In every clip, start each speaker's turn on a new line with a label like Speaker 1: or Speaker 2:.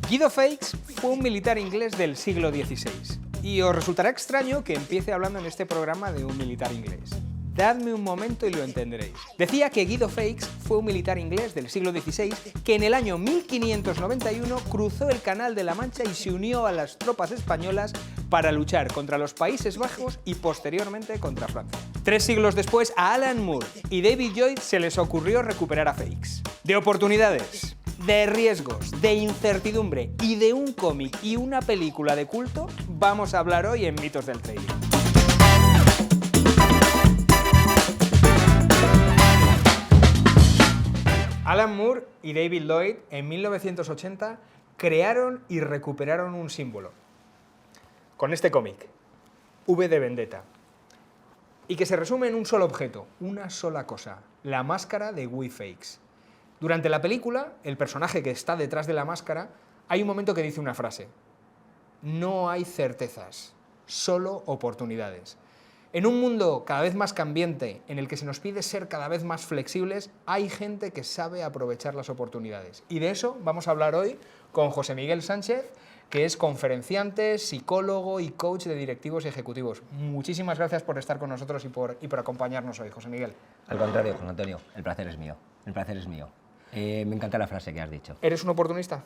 Speaker 1: Guido Fawkes fue un militar inglés del siglo XVI. Y os resultará extraño que empiece hablando en este programa de un militar inglés. Dadme un momento y lo entenderéis. Decía que Guido Fawkes fue un militar inglés del siglo XVI que en el año 1591 cruzó el Canal de la Mancha y se unió a las tropas españolas para luchar contra los Países Bajos y posteriormente contra Francia. 3 siglos después, a Alan Moore y David Lloyd se les ocurrió recuperar a Fawkes. De oportunidades, de riesgos, de incertidumbre y de un cómic y una película de culto, vamos a hablar hoy en Mitos del Trading. Alan Moore y David Lloyd en 1980 crearon y recuperaron un símbolo con este cómic, V de Vendetta, y que se resume en un solo objeto, una sola cosa, la máscara de Guy Fawkes. Durante la película, el personaje que está detrás de la máscara, hay un momento que dice una frase: no hay certezas, solo oportunidades. En un mundo cada vez más cambiante, en el que se nos pide ser cada vez más flexibles, hay gente que sabe aprovechar las oportunidades. Y de eso vamos a hablar hoy con José Miguel Sánchez, que es conferenciante, psicólogo y coach de directivos y ejecutivos. Muchísimas gracias por estar con nosotros y por acompañarnos hoy, José Miguel.
Speaker 2: Al contrario, Juan Antonio, el placer es mío. El placer es mío. Me encanta la frase que has dicho.
Speaker 1: ¿Eres un oportunista?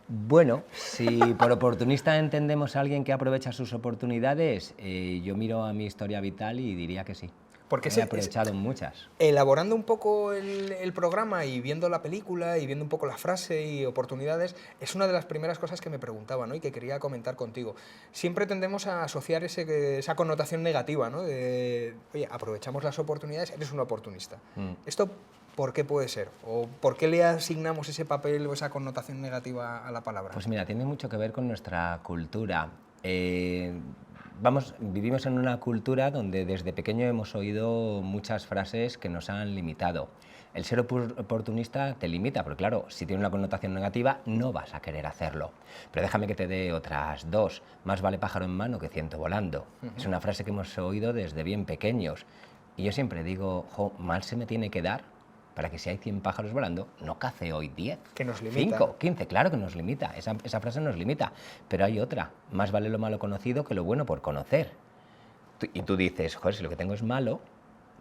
Speaker 2: Bueno, si por oportunista entendemos a alguien que aprovecha sus oportunidades, yo miro a mi historia vital y diría que sí.
Speaker 1: Porque
Speaker 2: he aprovechado muchas.
Speaker 1: Elaborando un poco el programa y viendo la película y viendo un poco la frase y oportunidades, es una de las primeras cosas que me preguntaba, ¿no? Y que quería comentar contigo. Siempre tendemos a asociar esa connotación negativa, ¿no? De, oye, aprovechamos las oportunidades, eres un oportunista. Esto, ¿por qué puede ser? ¿O por qué le asignamos ese papel o esa connotación negativa a la palabra?
Speaker 2: Pues mira, tiene mucho que ver con nuestra cultura. Vivimos en una cultura donde desde pequeño hemos oído muchas frases que nos han limitado. El ser oportunista te limita, porque claro, si tiene una connotación negativa, no vas a querer hacerlo. Pero déjame que te dé otras dos. Más vale pájaro en mano que ciento volando. Es una frase que hemos oído desde bien pequeños. Y yo siempre digo, mal se me tiene que dar para que si hay 100 pájaros volando, no cace hoy 10.
Speaker 1: Que nos limita.
Speaker 2: 5, 15, claro que nos limita. Esa frase nos limita. Pero hay otra. Más vale lo malo conocido que lo bueno por conocer. Y tú dices, joder, si lo que tengo es malo,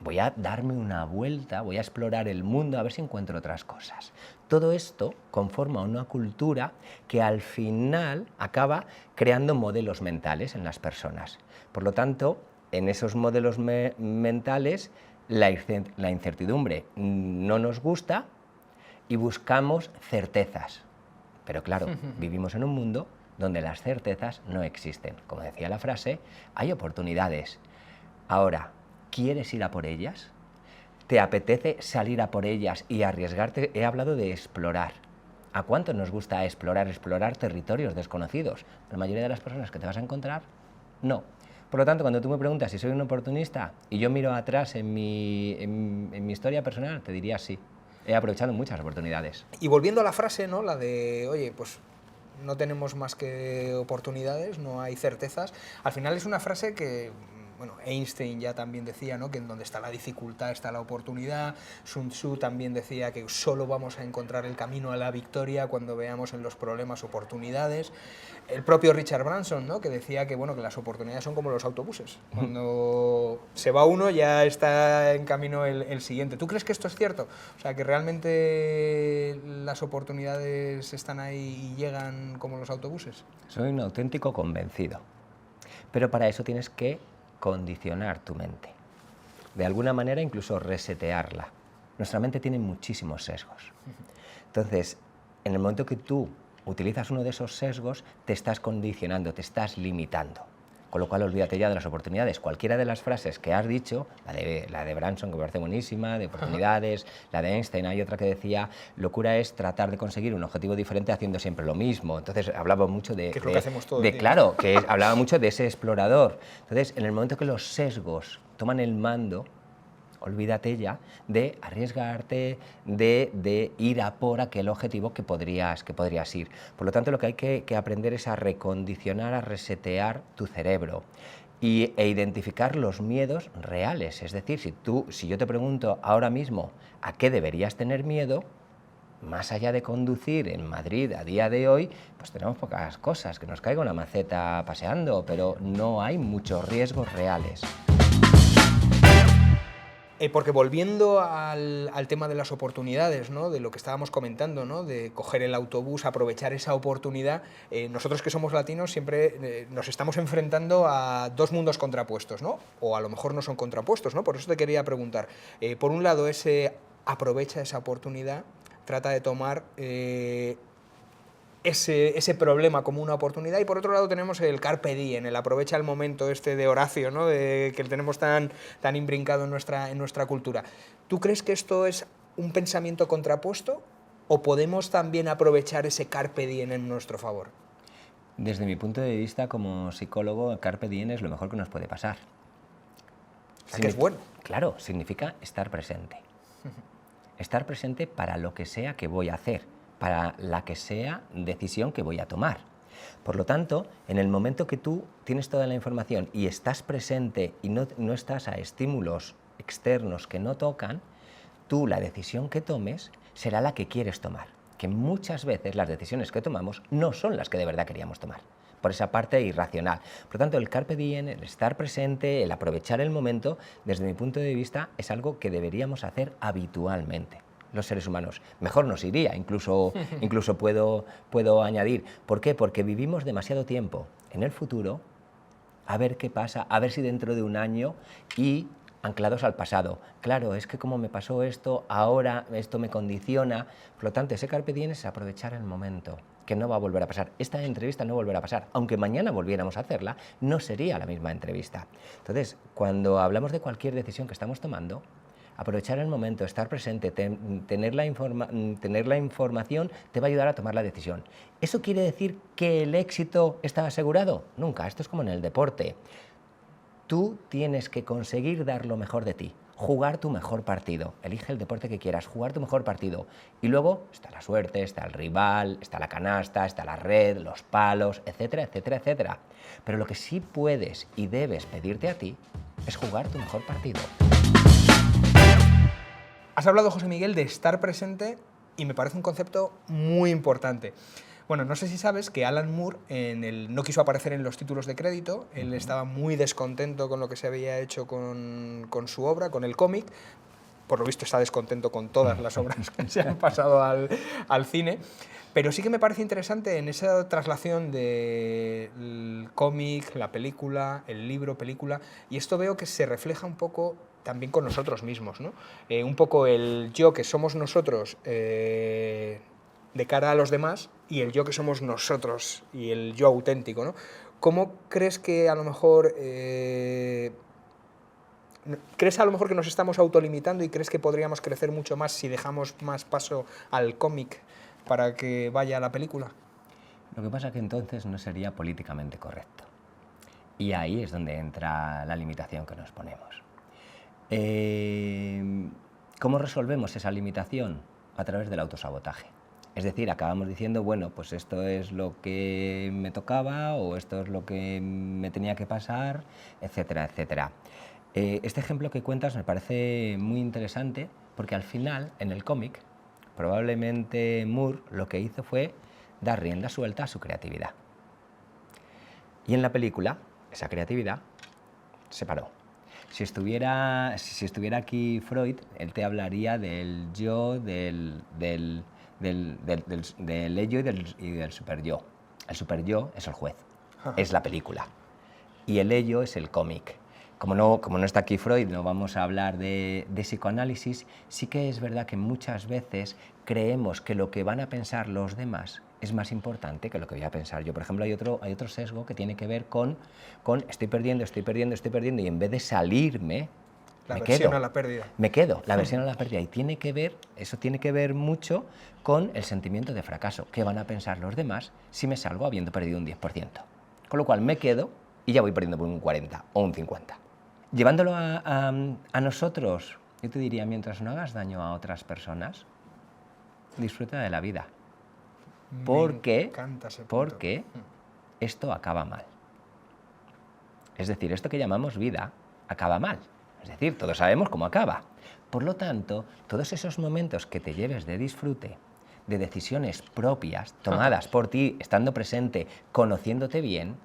Speaker 2: voy a darme una vuelta, voy a explorar el mundo a ver si encuentro otras cosas. Todo esto conforma una cultura que al final acaba creando modelos mentales en las personas. Por lo tanto, en esos modelos mentales, la incertidumbre no nos gusta y buscamos certezas. Pero claro, vivimos en un mundo donde las certezas no existen. Como decía la frase, hay oportunidades. Ahora, ¿quieres ir a por ellas? ¿Te apetece salir a por ellas y arriesgarte? He hablado de explorar. ¿A cuánto nos gusta explorar territorios desconocidos? La mayoría de las personas que te vas a encontrar, no. Por lo tanto, cuando tú me preguntas si soy un oportunista y yo miro atrás en mi historia personal, te diría sí. He aprovechado muchas oportunidades.
Speaker 1: Y volviendo a la frase, ¿no? La de, oye, pues no tenemos más que oportunidades, no hay certezas. Al final es una frase que, bueno, Einstein ya también decía, ¿no? Que en donde está la dificultad está la oportunidad. Sun Tzu también decía que solo vamos a encontrar el camino a la victoria cuando veamos en los problemas oportunidades. El propio Richard Branson, ¿no? Que decía que, bueno, que las oportunidades son como los autobuses. Cuando se va uno ya está en camino el siguiente. ¿Tú crees que esto es cierto? O sea, que realmente las oportunidades están ahí y llegan como los autobuses.
Speaker 2: Soy un auténtico convencido. Pero para eso tienes que condicionar tu mente. De alguna manera incluso resetearla. Nuestra mente tiene muchísimos sesgos. Entonces, en el momento que tú utilizas uno de esos sesgos, te estás condicionando, te estás limitando. Con lo cual, olvídate ya de las oportunidades. Cualquiera de las frases que has dicho, la de Branson, que me parece buenísima, de oportunidades, la de Einstein, hay otra que decía, locura es tratar de conseguir un objetivo diferente haciendo siempre lo mismo. Entonces, hablaba mucho de...
Speaker 1: Que es lo que hacemos todos.
Speaker 2: Claro, hablaba mucho de ese explorador. Entonces, en el momento que los sesgos toman el mando, olvídate ya de arriesgarte, de ir a por aquel objetivo que podrías ir. Por lo tanto, lo que hay que aprender es a recondicionar, a resetear tu cerebro e identificar los miedos reales. Es decir, si yo te pregunto ahora mismo a qué deberías tener miedo, más allá de conducir en Madrid a día de hoy, pues tenemos pocas cosas, que nos caiga una maceta paseando, pero no hay muchos riesgos reales.
Speaker 1: Porque volviendo al tema de las oportunidades, ¿no? De lo que estábamos comentando, ¿no? De coger el autobús, aprovechar esa oportunidad, nosotros que somos latinos siempre nos estamos enfrentando a dos mundos contrapuestos, ¿no? O a lo mejor no son contrapuestos, ¿no? Por eso te quería preguntar, por un lado aprovecha esa oportunidad, trata de tomar ese problema como una oportunidad, y por otro lado tenemos el carpe diem, el aprovecha el momento de Horacio, ¿no? Que tenemos tan imbrincado en nuestra cultura. ¿Tú crees que esto es un pensamiento contrapuesto o podemos también aprovechar ese carpe diem en nuestro favor?
Speaker 2: Desde mi punto de vista como psicólogo, el carpe diem es lo mejor que nos puede pasar.
Speaker 1: O sea, que es bueno.
Speaker 2: Claro, significa estar presente. Estar presente para lo que sea que voy a hacer, para la que sea decisión que voy a tomar. Por lo tanto, en el momento que tú tienes toda la información y estás presente y no estás a estímulos externos que no tocan, tú la decisión que tomes será la que quieres tomar, que muchas veces las decisiones que tomamos no son las que de verdad queríamos tomar, por esa parte irracional. Por lo tanto, el carpe diem, el estar presente, el aprovechar el momento, desde mi punto de vista, es algo que deberíamos hacer habitualmente los seres humanos. Mejor nos iría, incluso puedo añadir. ¿Por qué? Porque vivimos demasiado tiempo en el futuro, a ver qué pasa, a ver si dentro de un año, y anclados al pasado. Claro, es que como me pasó esto, ahora esto me condiciona. Por lo tanto, ese carpe diem es aprovechar el momento, que no va a volver a pasar. Esta entrevista no volverá a pasar. Aunque mañana volviéramos a hacerla, no sería la misma entrevista. Entonces, cuando hablamos de cualquier decisión que estamos tomando, aprovechar el momento, estar presente, tener la información te va a ayudar a tomar la decisión. ¿Eso quiere decir que el éxito está asegurado? Nunca, esto es como en el deporte. Tú tienes que conseguir dar lo mejor de ti, jugar tu mejor partido. Elige el deporte que quieras, jugar tu mejor partido. Y luego está la suerte, está el rival, está la canasta, está la red, los palos, etcétera, etcétera, etcétera. Pero lo que sí puedes y debes pedirte a ti es jugar tu mejor partido.
Speaker 1: Has hablado, José Miguel, de estar presente y me parece un concepto muy importante. Bueno, no sé si sabes que Alan Moore no quiso aparecer en los títulos de crédito. Él estaba muy descontento con lo que se había hecho con su obra, con el cómic. Por lo visto está descontento con todas las obras que se han pasado al cine. Pero sí que me parece interesante en esa traslación del cómic, la película, el libro, película, y esto veo que se refleja un poco también con nosotros mismos, ¿no? Un poco el yo que somos nosotros de cara a los demás y el yo que somos nosotros y el yo auténtico, ¿no? ¿Cómo crees que a lo mejor... ¿Crees a lo mejor que nos estamos autolimitando y crees que podríamos crecer mucho más si dejamos más paso al cómic para que vaya a la película?
Speaker 2: Lo que pasa es que entonces no sería políticamente correcto. Y ahí es donde entra la limitación que nos ponemos. ¿Cómo resolvemos esa limitación? A través del autosabotaje. Es decir, acabamos diciendo, bueno, pues esto es lo que me tocaba o esto es lo que me tenía que pasar, etcétera, etcétera. Este ejemplo que cuentas me parece muy interesante porque al final, en el cómic, probablemente Moore lo que hizo fue dar rienda suelta a su creatividad. Y en la película, esa creatividad se paró. Si estuviera aquí Freud, él te hablaría del yo, del ello y del superyo. El superyo es el juez, es la película. Y el ello es el cómic. Como no está aquí Freud, no vamos a hablar de psicoanálisis, sí que es verdad que muchas veces creemos que lo que van a pensar los demás es más importante que lo que voy a pensar yo. Por ejemplo, hay otro sesgo que tiene que ver con estoy perdiendo, y en vez de salirme,
Speaker 1: la aversión a la pérdida.
Speaker 2: Me quedo, la aversión a la pérdida. Y eso tiene que ver mucho con el sentimiento de fracaso. ¿Qué van a pensar los demás si me salgo habiendo perdido un 10%? Con lo cual me quedo y ya voy perdiendo por un 40 o un 50. Llevándolo a nosotros, yo te diría, mientras no hagas daño a otras personas, disfruta de la vida. Porque esto acaba mal. Es decir, esto que llamamos vida acaba mal. Es decir, todos sabemos cómo acaba. Por lo tanto, todos esos momentos que te lleves de disfrute, de decisiones propias, tomadas por ti, estando presente, conociéndote bien,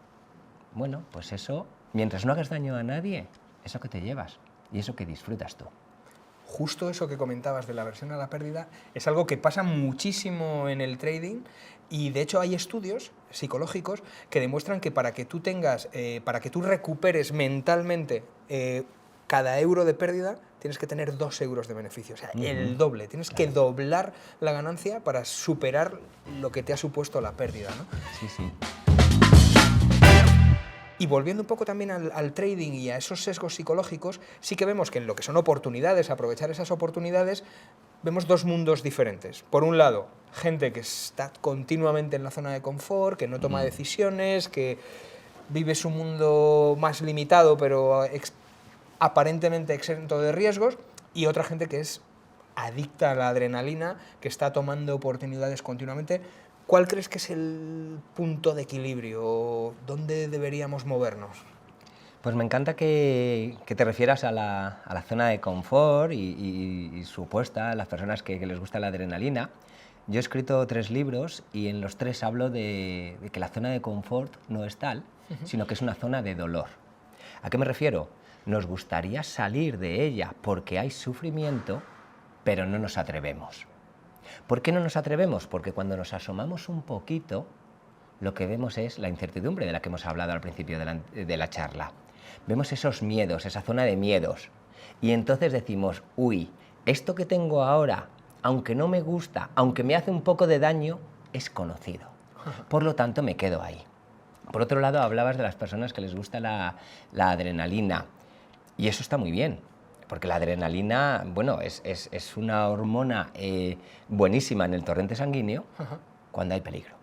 Speaker 2: bueno, pues eso, mientras no hagas daño a nadie, eso que te llevas y eso que disfrutas tú.
Speaker 1: Justo eso que comentabas de la aversión a la pérdida es algo que pasa muchísimo en el trading y de hecho hay estudios psicológicos que demuestran que para que tú tengas, para que tú recuperes mentalmente cada euro de pérdida, tienes que tener 2 euros de beneficio, o sea, el doble. Tienes que doblar la ganancia para superar lo que te ha supuesto la pérdida, ¿no?
Speaker 2: Sí, sí.
Speaker 1: Y volviendo un poco también al trading y a esos sesgos psicológicos, sí que vemos que en lo que son oportunidades, aprovechar esas oportunidades, vemos 2 mundos diferentes. Por un lado, gente que está continuamente en la zona de confort, que no toma decisiones, que vive su mundo más limitado, pero aparentemente exento de riesgos, y otra gente que es adicta a la adrenalina, que está tomando oportunidades continuamente. ¿Cuál crees que es el punto de equilibrio? ¿Dónde deberíamos movernos?
Speaker 2: Pues me encanta que te refieras a la zona de confort y su opuesta, a las personas que les gusta la adrenalina. Yo he escrito 3 libros y en los 3 hablo de que la zona de confort no es tal, sino que es una zona de dolor. ¿A qué me refiero? Nos gustaría salir de ella porque hay sufrimiento, pero no nos atrevemos. ¿Por qué no nos atrevemos? Porque cuando nos asomamos un poquito, lo que vemos es la incertidumbre de la que hemos hablado al principio de la charla. Vemos esos miedos, esa zona de miedos. Y entonces decimos, uy, esto que tengo ahora, aunque no me gusta, aunque me hace un poco de daño, es conocido. Por lo tanto, me quedo ahí. Por otro lado, hablabas de las personas que les gusta la adrenalina. Y eso está muy bien. Porque la adrenalina, bueno, es una hormona buenísima en el torrente sanguíneo cuando hay peligro.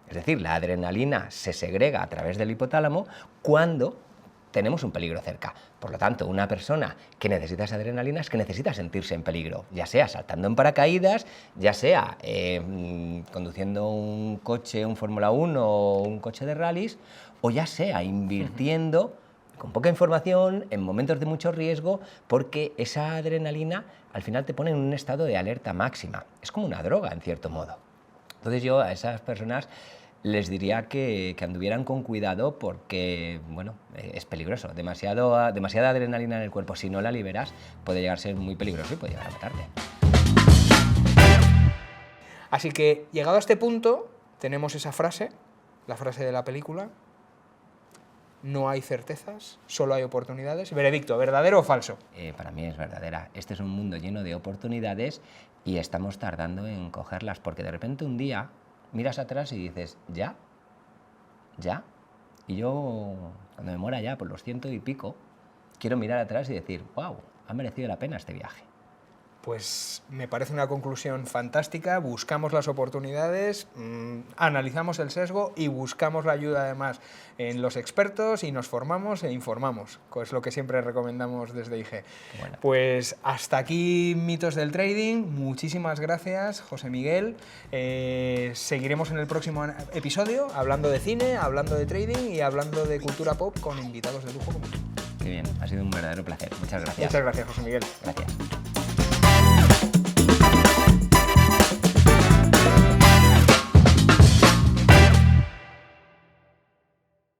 Speaker 2: Es decir, la adrenalina se segrega a través del hipotálamo cuando tenemos un peligro cerca. Por lo tanto, una persona que necesita esa adrenalina es que necesita sentirse en peligro, ya sea saltando en paracaídas, ya sea conduciendo un coche, un Fórmula 1 o un coche de rallies, o ya sea invirtiendo con poca información, en momentos de mucho riesgo, porque esa adrenalina al final te pone en un estado de alerta máxima. Es como una droga, en cierto modo. Entonces yo a esas personas les diría que anduvieran con cuidado porque, bueno, es peligroso. Demasiada adrenalina en el cuerpo, si no la liberas, puede llegar a ser muy peligroso y puede llegar a matarte.
Speaker 1: Así que, llegado a este punto, tenemos esa frase, la frase de la película: no hay certezas, solo hay oportunidades. Veredicto, ¿verdadero o falso?
Speaker 2: Para mí es verdadera. Este es un mundo lleno de oportunidades y estamos tardando en cogerlas, porque de repente un día miras atrás y dices, ¿ya? ¿Ya? Y yo, cuando me muera ya por los 100 y pico, quiero mirar atrás y decir, wow, ha merecido la pena este viaje.
Speaker 1: Pues me parece una conclusión fantástica. Buscamos las oportunidades, analizamos el sesgo y buscamos la ayuda además en los expertos y nos formamos e informamos, que es lo que siempre recomendamos desde IG.
Speaker 2: Bueno.
Speaker 1: Pues hasta aquí Mitos del Trading. Muchísimas gracias, José Miguel. Seguiremos en el próximo episodio hablando de cine, hablando de trading y hablando de cultura pop con invitados de lujo como tú.
Speaker 2: Qué bien, ha sido un verdadero placer. Muchas gracias.
Speaker 1: Muchas gracias, José Miguel.
Speaker 2: Gracias.